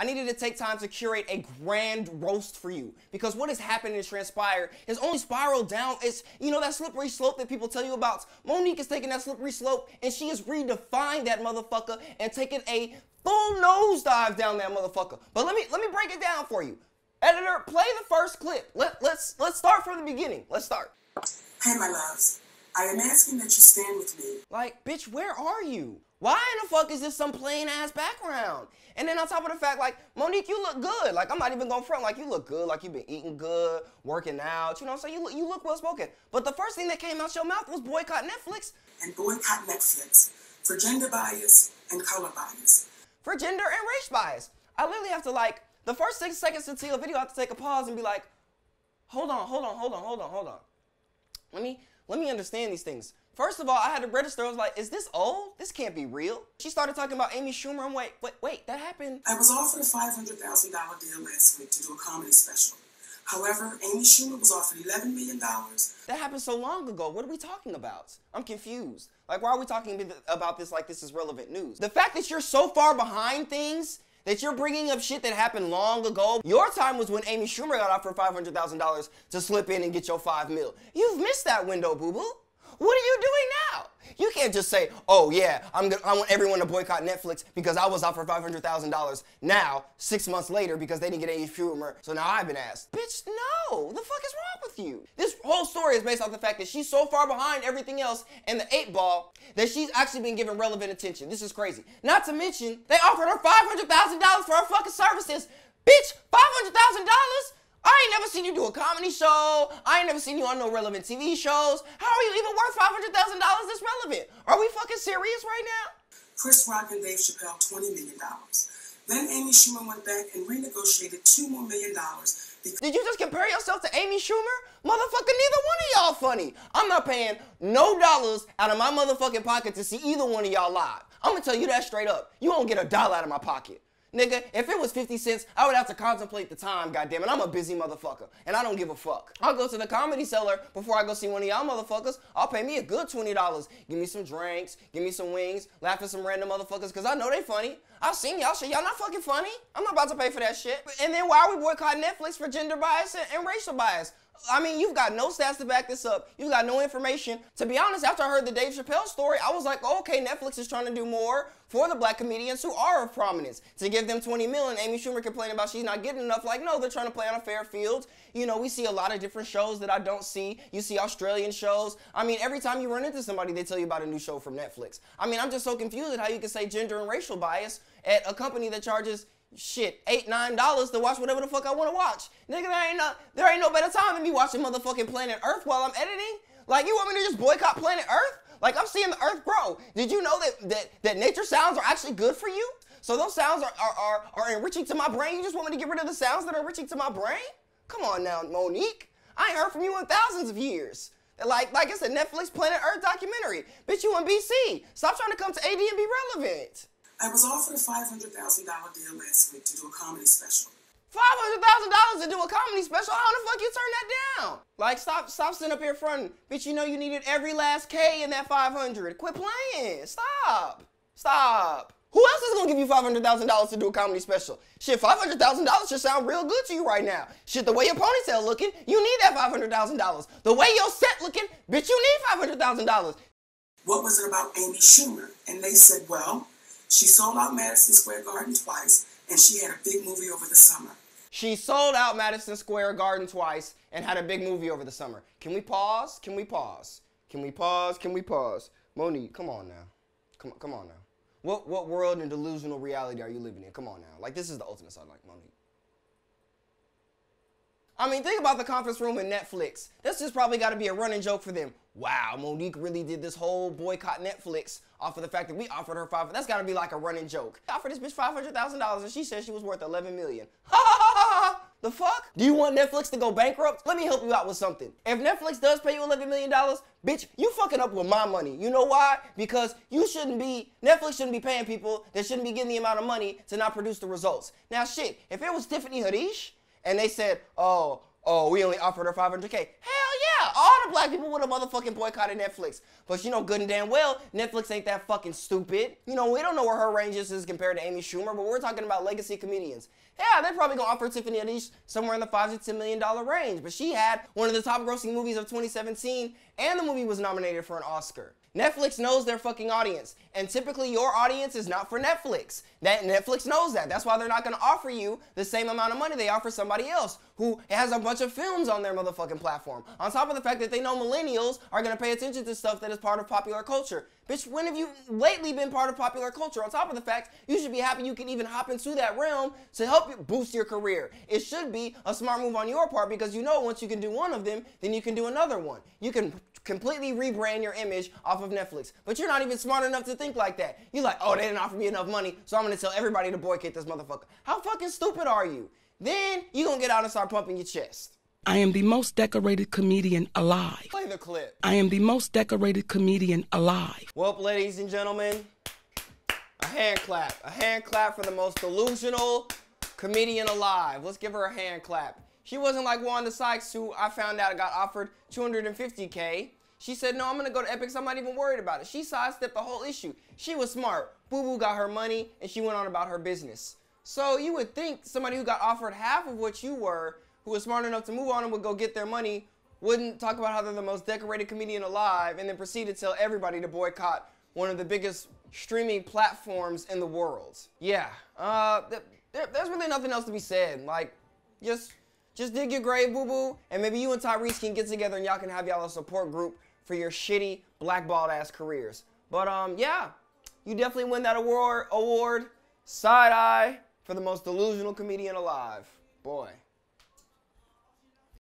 I needed to take time to curate a grand roast for you, because what has happened and transpired has only spiraled down. It's, you know, that slippery slope that people tell you about. Monique is taking that slippery slope, and she has redefined that motherfucker and taken a full nosedive down that motherfucker. But let me break it down for you. Editor, play the first clip. Let's start from the beginning. Let's start. Hey, my loves. I am asking that you stand with me. Like, bitch, where are you? Why in the fuck is this some plain ass background? And then on top of the fact, like, Monique, you look good. Like, I'm not even gonna front. Like, you look good. Like, you've been eating good, working out. You know what I'm saying? You look well spoken. But the first thing that came out your mouth was boycott Netflix. And boycott Netflix for gender bias and color bias. For gender and race bias. I literally have to, like, the first 6 seconds into a video, I have to take a pause and be like, hold on. Let me understand these things. First of all, I had to register. I was like, is this old? This can't be real. She started talking about Amy Schumer. I'm wait, that happened? I was offered a $500,000 deal last week to do a comedy special. However, Amy Schumer was offered $11 million. That happened so long ago. What are we talking about? I'm confused. Like, why are we talking about this like this is relevant news? The fact that you're so far behind things, that you're bringing up shit that happened long ago. Your time was when Amy Schumer got offered $500,000 to slip in and get your $5 million. You've missed that window, boo-boo. What are you doing now? You can't just say, oh yeah, I want everyone to boycott Netflix because I was offered $500,000 now, 6 months later, because they didn't get Amy Schumer, so now I've been asked. Bitch, no, the fuck is wrong with you? This whole story is based off the fact that she's so far behind everything else in the 8 ball that she's actually been given relevant attention. This is crazy. Not to mention, they offered her $500,000 for her fucking services. Bitch, $500,000? I ain't never seen you do a comedy show. I ain't never seen you on no relevant TV shows. How are you even worth $500,000 that's relevant? Are we fucking serious right now? Chris Rock and Dave Chappelle, $20 million. Then Amy Schumer went back and renegotiated $2 more million. Did you just compare yourself to Amy Schumer? Motherfucker, neither one of y'all funny. I'm not paying no dollars out of my motherfucking pocket to see either one of y'all live. I'm gonna tell you that straight up. You won't get a dollar out of my pocket. Nigga, if it was 50 cents, I would have to contemplate the time, goddammit. I'm a busy motherfucker, and I don't give a fuck. I'll go to the Comedy Cellar before I go see one of y'all motherfuckers. I'll pay me a good $20. Give me some drinks, give me some wings, laugh at some random motherfuckers, because I know they funny. I've seen y'all shit. Y'all not fucking funny. I'm not about to pay for that shit. And then why are we boycotting Netflix for gender bias and racial bias? I mean, you've got no stats to back this up. You've got no information. To be honest, after I heard the Dave Chappelle story, I was like, oh, okay, Netflix is trying to do more for the black comedians who are of prominence to give them $20 million. Amy Schumer complaining about she's not getting enough. Like, no, they're trying to play on a fair field. You know, we see a lot of different shows that I don't see. You see Australian shows. I mean, every time you run into somebody, they tell you about a new show from Netflix. I mean, I'm just so confused at how you can say gender and racial bias at a company that charges shit, $8, $9 to watch whatever the fuck I want to watch. Nigga, there ain't no better time than me watching motherfucking Planet Earth while I'm editing. Like, you want me to just boycott Planet Earth? Like, I'm seeing the Earth grow. Did you know that nature sounds are actually good for you? So those sounds are enriching to my brain. You just want me to get rid of the sounds that are enriching to my brain? Come on now, Monique. I ain't heard from you in thousands of years. Like it's a Netflix Planet Earth documentary. Bitch, you in BC. Stop trying to come to AD and be relevant. I was offered a $500,000 deal last week to do a comedy special. $500,000 to do a comedy special? How the fuck you turn that down? Like, stop sitting up here fronting. Bitch, you know you needed every last K in that 500. Quit playing. Stop. Who else is gonna give you $500,000 to do a comedy special? Shit, $500,000 should sound real good to you right now. Shit, the way your ponytail looking, you need that $500,000. The way your set looking, bitch, you need $500,000. What was it about Amy Schumer? And they said, well, she sold out Madison Square Garden twice, and she had a big movie over the summer. She sold out Madison Square Garden twice and had a big movie over the summer. Can we pause? Monique, come on now. Come on now. What world and delusional reality are you living in? Come on now. Like, this is the ultimate side, like, Monique. I mean, think about the conference room in Netflix. This just probably got to be a running joke for them. Wow, Monique really did this whole boycott Netflix off of the fact that we offered her $500,000. That's got to be like a running joke. I offered this bitch $500,000 and she said she was worth $11 million. Ha ha ha ha! The fuck? Do you want Netflix to go bankrupt? Let me help you out with something. If Netflix does pay you $11 million, bitch, you fucking up with my money. You know why? Because Netflix shouldn't be paying people that shouldn't be getting the amount of money to not produce the results. Now shit, if it was Tiffany Haddish and they said, oh, we only offered her $500K. Hell yeah, all the black people would have motherfucking boycotted Netflix. But you know good and damn well, Netflix ain't that fucking stupid. You know, we don't know where her range is compared to Amy Schumer, but we're talking about legacy comedians. Yeah, they're probably gonna offer Tiffany Haddish somewhere in the $5 to $10 million range, but she had one of the top grossing movies of 2017, and the movie was nominated for an Oscar. Netflix knows their fucking audience, and typically your audience is not for Netflix. Netflix knows that. That's why they're not gonna offer you the same amount of money they offer somebody else who has a bunch of films on their motherfucking platform. On top of the fact that they know millennials are gonna pay attention to stuff that is part of popular culture. Bitch, when have you lately been part of popular culture? On top of the fact, you should be happy you can even hop into that realm to help you boost your career. It should be a smart move on your part because you know once you can do one of them, then you can do another one. You can completely rebrand your image off of Netflix. But you're not even smart enough to think like that. You're like, oh, they didn't offer me enough money, so I'm gonna tell everybody to boycott this motherfucker. How fucking stupid are you? Then you gonna get out and start pumping your chest. I am the most decorated comedian alive. Play the clip. I am the most decorated comedian alive. Well, ladies and gentlemen, a hand clap. A hand clap for the most delusional comedian alive. Let's give her a hand clap. She wasn't like Wanda Sykes, who I found out got offered $250K. She said, no, I'm gonna go to Epic, so I'm not even worried about it. She sidestepped the whole issue. She was smart. Boo Boo got her money, and she went on about her business. So you would think somebody who got offered half of what you were, who was smart enough to move on and would go get their money, wouldn't talk about how they're the most decorated comedian alive, and then proceed to tell everybody to boycott one of the biggest streaming platforms in the world. Yeah, there's really nothing else to be said. Like, just dig your grave, Boo Boo, and maybe you and Tyrese can get together and y'all can have y'all a support group for your shitty, blackballed ass careers. But yeah, you definitely win that award. Side eye for the most delusional comedian alive. Boy.